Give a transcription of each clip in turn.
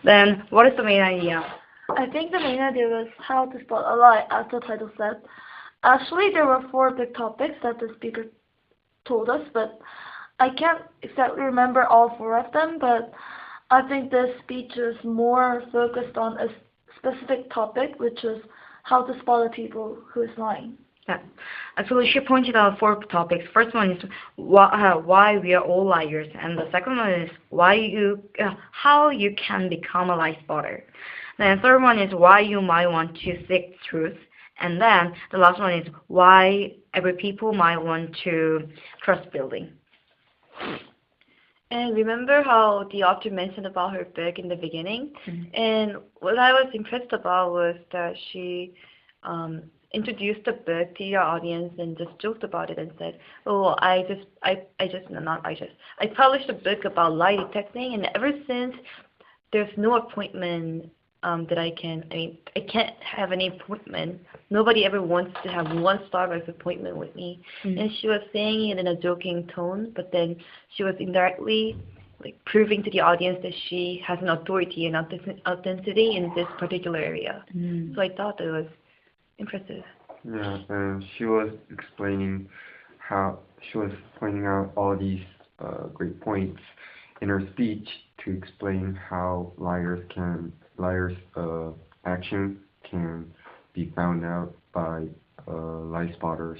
Then, what is the main idea? I think the main idea was how to spot a lie, as the title said. Actually, there were four big topics that the speaker told us, but I can't exactly remember all four of them, but I think this speech is more focused on a specific topic, which is how to spot a people who is lying. Yeah. Actually, she pointed out four topics. First one is why we are all liars, and the second one is how you can become a lie spotter. Then the third one is why you might want to seek truth, and then the last one is why every people might want to trust building. And remember how the author mentioned about her book in the beginning? Mm-hmm. And what I was impressed about was that she introduced the book to your audience and just joked about it and said, "Oh, I published a book about lie detecting, and ever since there's no appointment that I can't have any appointment. Nobody ever wants to have one Starbucks appointment with me." Mm-hmm. And she was saying it in a joking tone, but then she was indirectly proving to the audience that she has an authority and authenticity in this particular area. Mm-hmm. So I thought it was impressive. Yeah, and she was explaining how she was pointing out all these great points in her speech to explain how liars' action can be found out by lie spotters.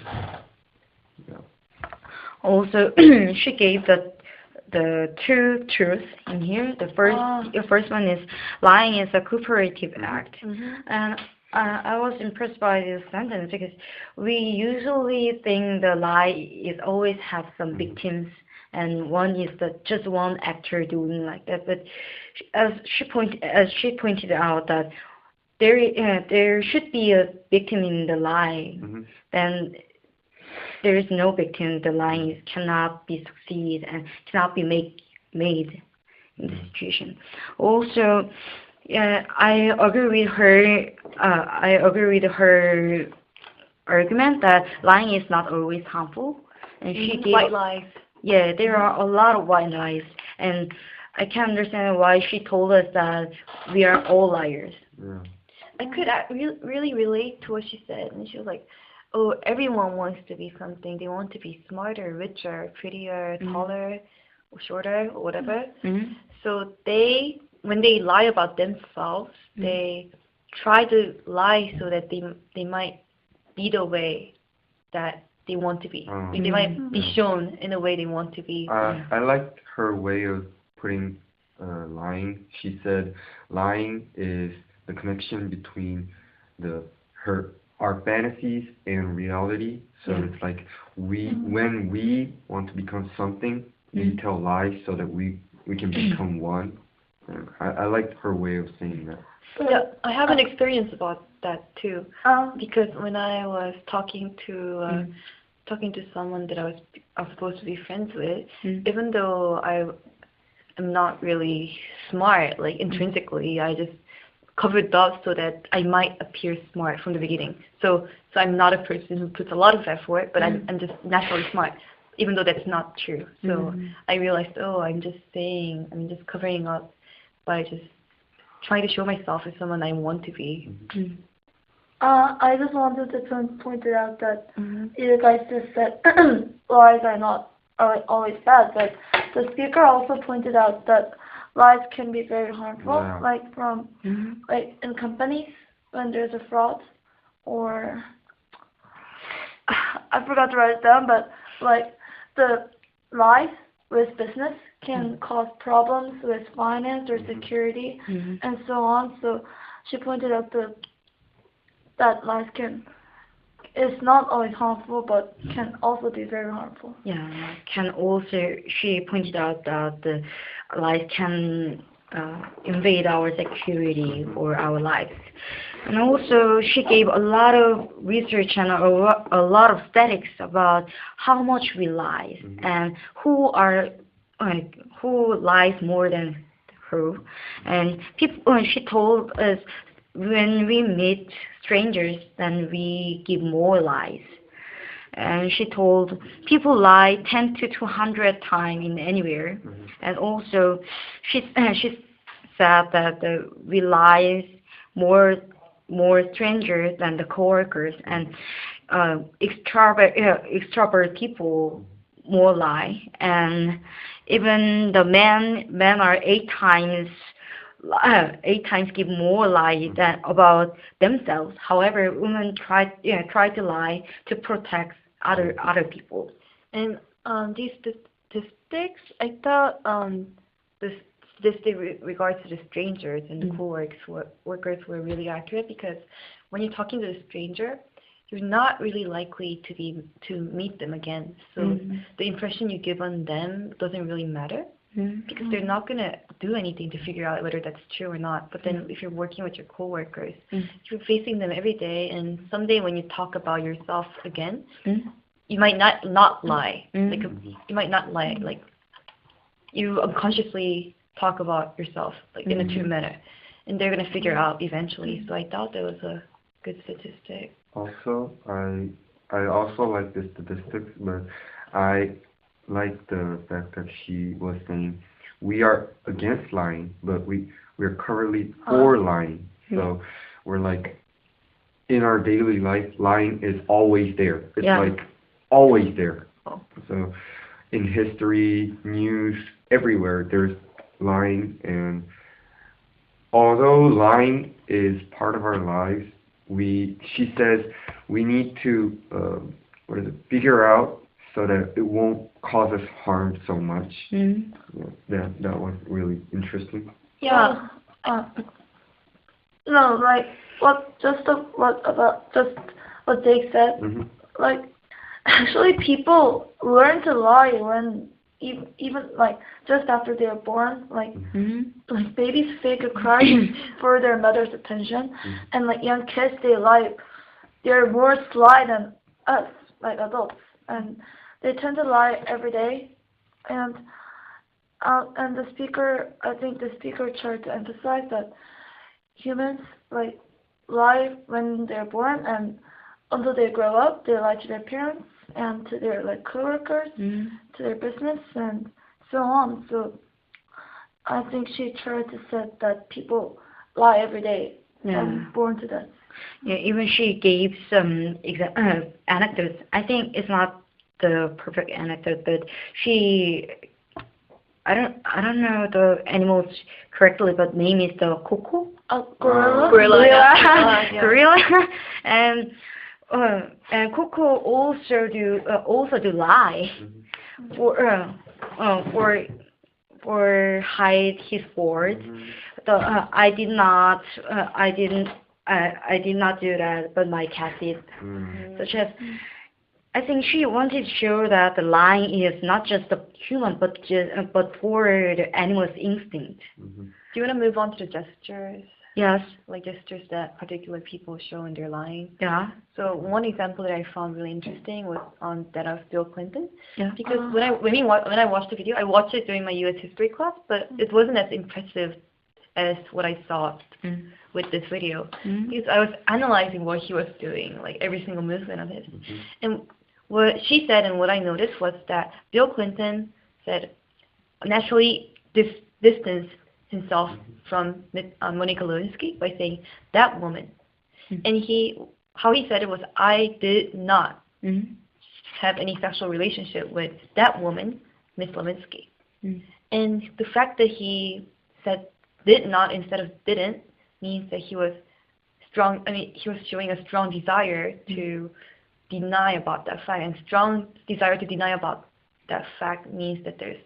Yeah. Also, she gave the two truths in here. The first one is lying is a cooperative act, and I was impressed by this sentence because we usually think the lie is always have some victims, and one is just one actor doing like that. But as she pointed out that there should be a victim in the lie, then there is no victim. The lie cannot be succeed and cannot be made in this situation. Also, I agree with her. I agree with her argument that lying is not always harmful, and she gave white lies. Yeah, there are a lot of white lies, and I can understand why she told us that we are all liars. Yeah. I could really relate to what she said, and she was like, "Oh, everyone wants to be something. They want to be smarter, richer, prettier, taller, or shorter, or whatever." Mm-hmm. So when they lie about themselves, they try to lie so that they might be the way that they want to be. They might be shown in the way they want to be. I liked her way of putting lying. She said lying is the connection between our fantasies and reality. So it's like when we want to become something, we tell lies so that we can become one. I liked her way of saying that. Yeah, I have an experience about that too. Because when I was talking to someone that I was supposed to be friends with, even though I am not really smart, like intrinsically, I just covered up so that I might appear smart from the beginning. So I'm not a person who puts a lot of effort, but I'm just naturally smart, even though that's not true. So I realized, I'm just covering up by just trying to show myself as someone I want to be. I just wanted to point it out that you guys just said lies are not always bad, but the speaker also pointed out that lies can be very harmful, like from like in companies when there's a fraud, or I forgot to write it down, but like the lies with business can cause problems with finance or security and so on. So she pointed out that lies is not always harmful, but can also be very harmful. Yeah, she pointed out that the lies can invade our security or our lives. And also, she gave a lot of research and a lot of statistics about how much we lie and who lies more than who. And she told us when we meet strangers, then we give more lies. And she told people lie 10 to 200 times in anywhere. And also, she said that we lie more strangers than the coworkers, and extrovert people more lie, and even the men are 8 times give more lie than about themselves. However, women try to lie to protect other people. And these statistics, I thought the statistic regards to the strangers and the workers were really accurate, because when you're talking to a stranger, you're not really likely to meet them again. So the impression you give on them doesn't really matter, because they're not gonna do anything to figure out whether that's true or not. But then if you're working with your coworkers, you're facing them every day, and someday when you talk about yourself again, you might not lie. Like you might not lie. Like you unconsciously talk about yourself like in a true manner, and they're gonna figure out eventually. So I thought that was a good statistic. Also, I also like the statistics, but I like the fact that she was saying we are against lying, but we're currently for lying. So we're like, in our daily life, lying is always there. It's like always there. So in history, news, everywhere, there's lying. And although lying is part of our lives, she says we need to figure out so that it won't cause us harm so much. That was really interesting. Yeah. No, like what they said. Like actually, people learn to lie when even like just after they are born. Like like babies fake a cry for their mother's attention, and like young kids, they lie. They're more sly than us, like adults, and they tend to lie every day. And the speaker, I think the speaker tried to emphasize that humans like lie when they're born, and until they grow up, they lie to their parents and to their like coworkers, to their business, and so on. So I think she tried to say that people lie every day and born to that. Yeah, even she gave some anecdotes. I think it's not the perfect anecdote, but I don't know the animals correctly, but name is the Coco. Gorilla. Gorilla. And Coco also do lie for hide his words. I did not do that, but my cat did. Such as, I think she wanted to show that the lying is not just the human, but for the animal's instinct. Do you want to move on to the gestures? Yes. Like gestures that particular people show in their lying. Yeah. So one example that I found really interesting was on that of Bill Clinton. Yeah. Because when I watched the video, I watched it during my U.S. history class, but it wasn't as impressive as what I saw with this video. Because I was analyzing what he was doing, like every single movement of his. And what she said and what I noticed was that Bill Clinton said naturally distance himself from Monica Lewinsky by saying that woman, and how he said it was, I did not have any sexual relationship with that woman, Miss Lewinsky. And the fact that he said did not instead of didn't means that he was strong. I mean, he was showing a strong desire to deny about that fact, and strong desire to deny about that fact means that there's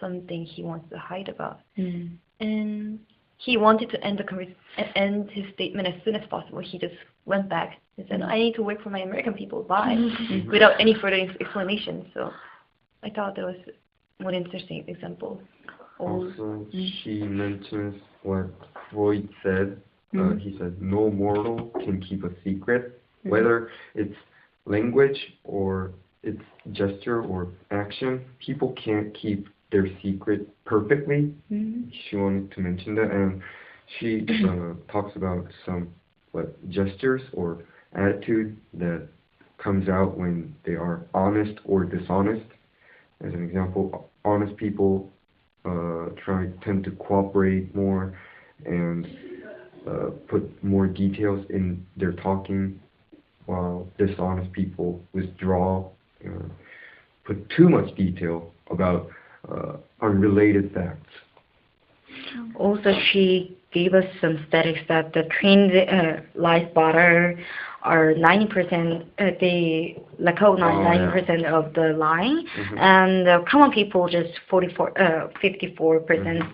something he wants to hide about. And he wanted to end his statement as soon as possible. He just went back and said, I need to work for my American people, bye, without any further explanation. So I thought that was one interesting example. Also, she mentions what Freud said. He said, no mortal can keep a secret, whether it's language or it's gesture or action. People can't keep their secret perfectly. She wanted to mention that, and she talks about some gestures or attitude that comes out when they are honest or dishonest. As an example, honest people tend to cooperate more, and put more details in their talking, while dishonest people withdraw, put too much detail about unrelated facts. Also, she gave us some statistics that the trained lie spotter are 90%, they recognize 90% of the lying, and common people just 54%.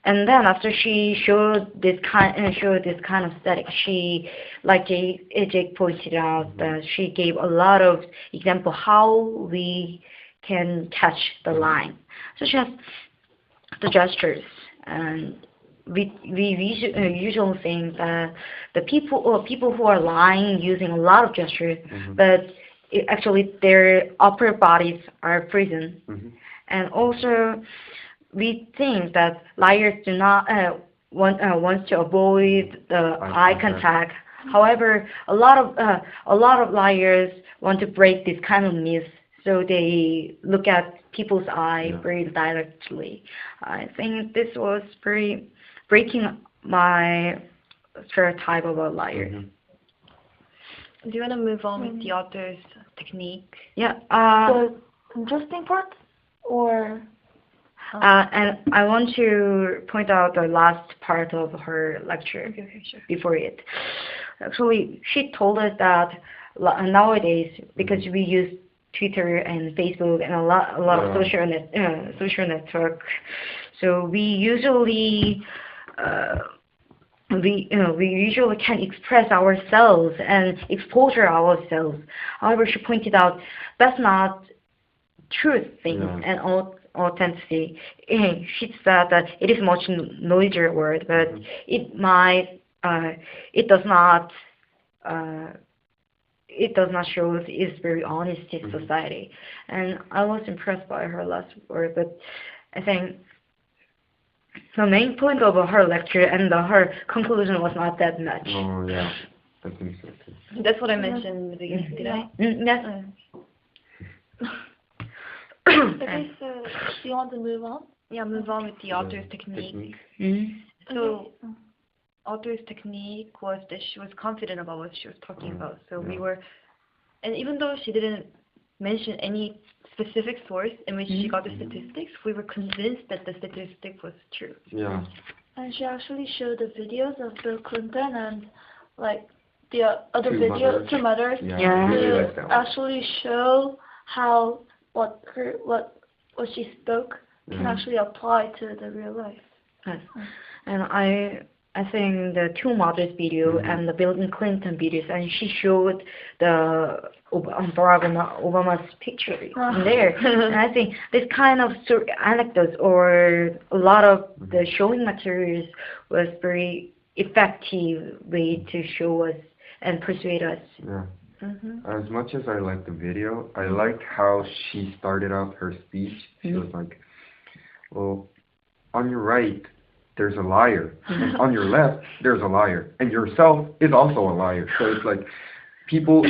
And then after she showed this kind of static, she, like Jake pointed out, that she gave a lot of example how we can catch the line, such as the gestures. And we usually think that the people who are lying using a lot of gestures, but actually their upper bodies are frozen. And also we think that liars do not want to avoid the eye contact. However, a lot of liars want to break this kind of myth, so they look at people's eye very directly. I think this was very breaking my stereotype about liars. Do you want to move on with the author's technique? Yeah. The interesting part, or? And I want to point out the last part of her lecture before it. Actually, she told us that nowadays, because we use Twitter and Facebook and a lot of social network, so we usually can express ourselves and exposure ourselves. However, she pointed out that's not truth thing and authenticity. She said that it is much noisier word, but it does not show it's very honest in society. And I was impressed by her last word, but I think the main point of her lecture and her conclusion was not that much. Oh yeah, I think so too. That's what I mentioned in the beginning, did I? Yes. Okay, so do you want to move on? Yeah, move on with the author's technique. So, author's technique was that she was confident about what she was talking about. So we were, and even though she didn't mention any specific source in which she got the statistics, we were convinced that the statistic was true. Yeah. And she actually showed the videos of Bill Clinton and like the other videos, two mothers, to actually show how what she spoke can actually apply to the real life. Yes. And I think the two mothers video and the Bill Clinton videos, and she showed the Barack Obama's picture in there. And I think this kind of anecdotes or a lot of the showing materials was very effective way to show us and persuade us. Yeah. As much as I liked the video, I liked how she started out her speech. She was like, well, on your right, there's a liar. And on your left, there's a liar. And yourself is also a liar. So it's like, people,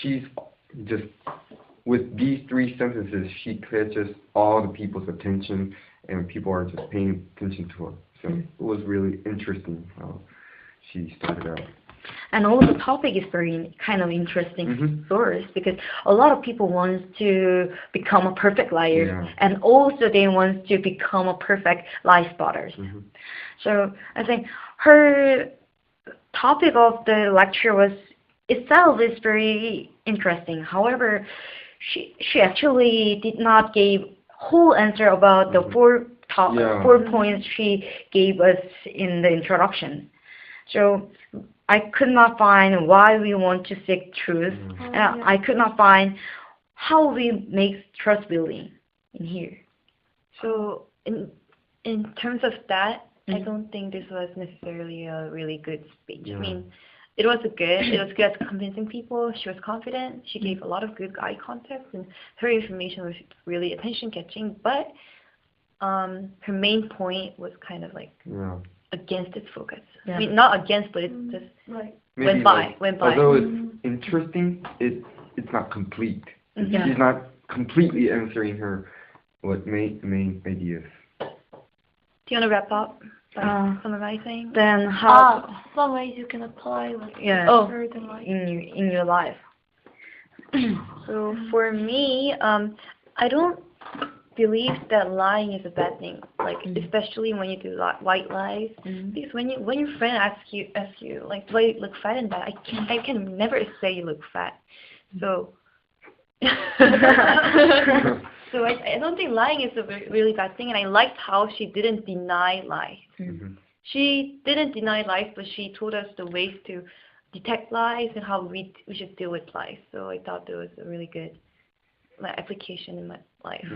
she's just, with these three sentences, she catches all the people's attention, and people are just paying attention to her. So it was really interesting how she started out. And also the topic is very kind of interesting source, because a lot of people want to become a perfect liar, and also they want to become a perfect lie spotters. So I think her topic of the lecture was itself is very interesting. However, she actually did not give whole answer about the four points she gave us in the introduction. So I could not find why we want to seek truth, and I could not find how we make trust building in here. So in terms of that, I don't think this was necessarily a really good speech. I mean, it was good at convincing people. She was confident. She gave a lot of good eye contact, and her information was really attention catching. But her main point was kind of like against its focus. I mean, not against, but it just went by. Although it's interesting, it's not complete. She's not completely answering her main ideas. Do you want to wrap up? summarizing. Then how? Some ways you can apply with Yeah. certain like. In your life. So for me, I don't believe that lying is a bad thing. Like especially when you do white lies, because when your friend asks you like, do I look fat and that, I can never say you look fat. So. So I don't think lying is a really bad thing, and I liked how she didn't deny lies. She didn't deny lies, but she told us the ways to detect lies and how we should deal with lies. So I thought that was a really good application in my life.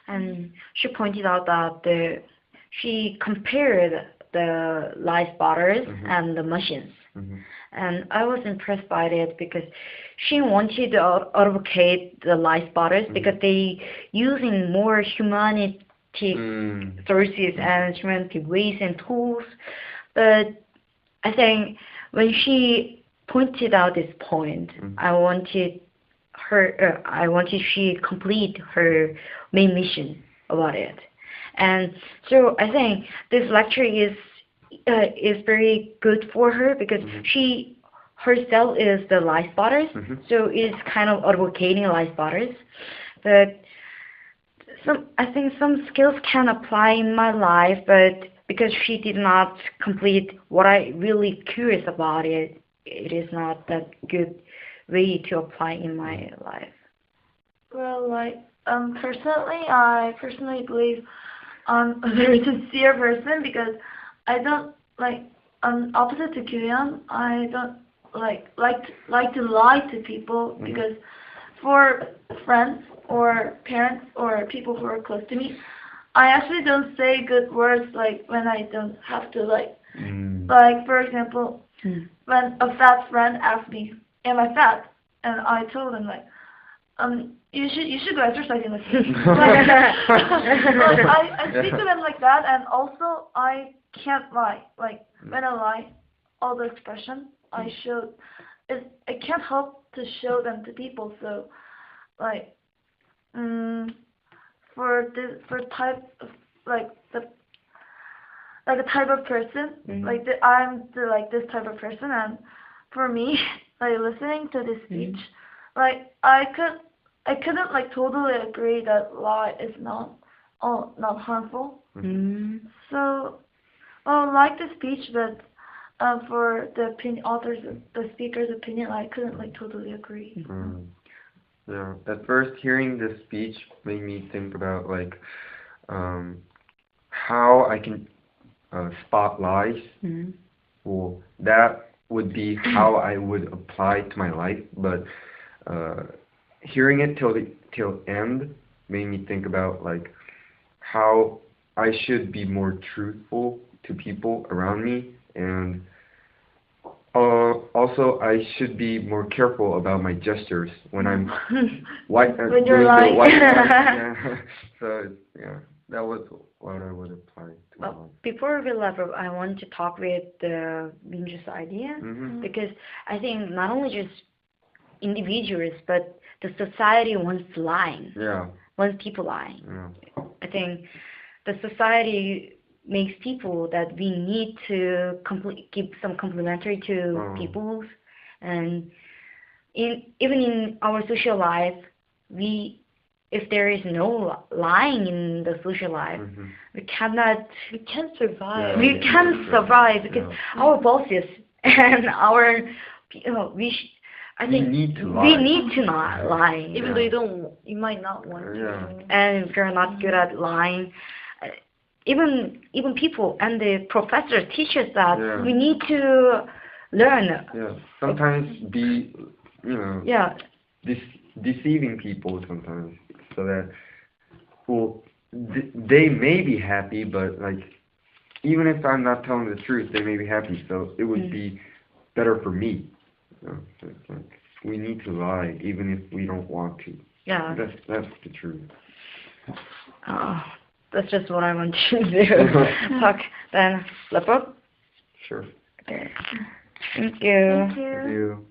And she pointed out that she compared the lie spotters and the machines. And I was impressed by it because she wanted to advocate the lie spotters because they using more humanity sources and humanity ways and tools. But I think when she pointed out this point, I wanted she complete her main mission about it. And so I think this lecture is very good for her because she herself is the lie spotters, so it's kind of advocating lie spotters. But I think some skills can apply in my life, but because she did not complete what I really curious about it is not that good way to apply in my life. Well, like I personally believe I'm a very sincere person because I don't opposite to Kyuhyun, I don't like to lie to people because for friends or parents or people who are close to me, I actually don't say good words like when I don't have to like for example when a fat friend asked me, am I fat? And I told them like you should go exercising with me. I speak to them like that, and also I can't lie. Like when I lie, all the expression I show, I can't help to show them to people. So, like, for type of a type of person, I'm this type of person, and for me, like listening to this speech, like I couldn't like totally agree that lie is not harmful. So, I like the speech, but for the the speaker's opinion, I couldn't like totally agree. Yeah. At first, hearing this speech made me think about like how I can spot lies. Well, that would be how I would apply to my life, but hearing it till end made me think about like how I should be more truthful to people around me, and also I should be more careful about my gestures when I'm when you're lying. So yeah, that was what I would apply to my life. Before we wrap up, I want to talk with the Minju's idea because I think not only just individuals, but the society wants lying. Wants people lying. I think the society makes people that we need to give some complimentary to people, and even in our social life, if there is no lying in the social life, we can't survive. We can't survive because our bosses and our we need to not lie. Even though you might not want to. And if you're not good at lying, even people and the professors teach us that we need to learn. Sometimes be deceiving people sometimes, so that they may be happy, but like even if I'm not telling the truth, they may be happy. So it would be better for me. So it's like we need to lie even if we don't want to. That's the truth. That's just what I want to do. Talk then. Wrap up. Sure. Okay. Thank you. Thank you.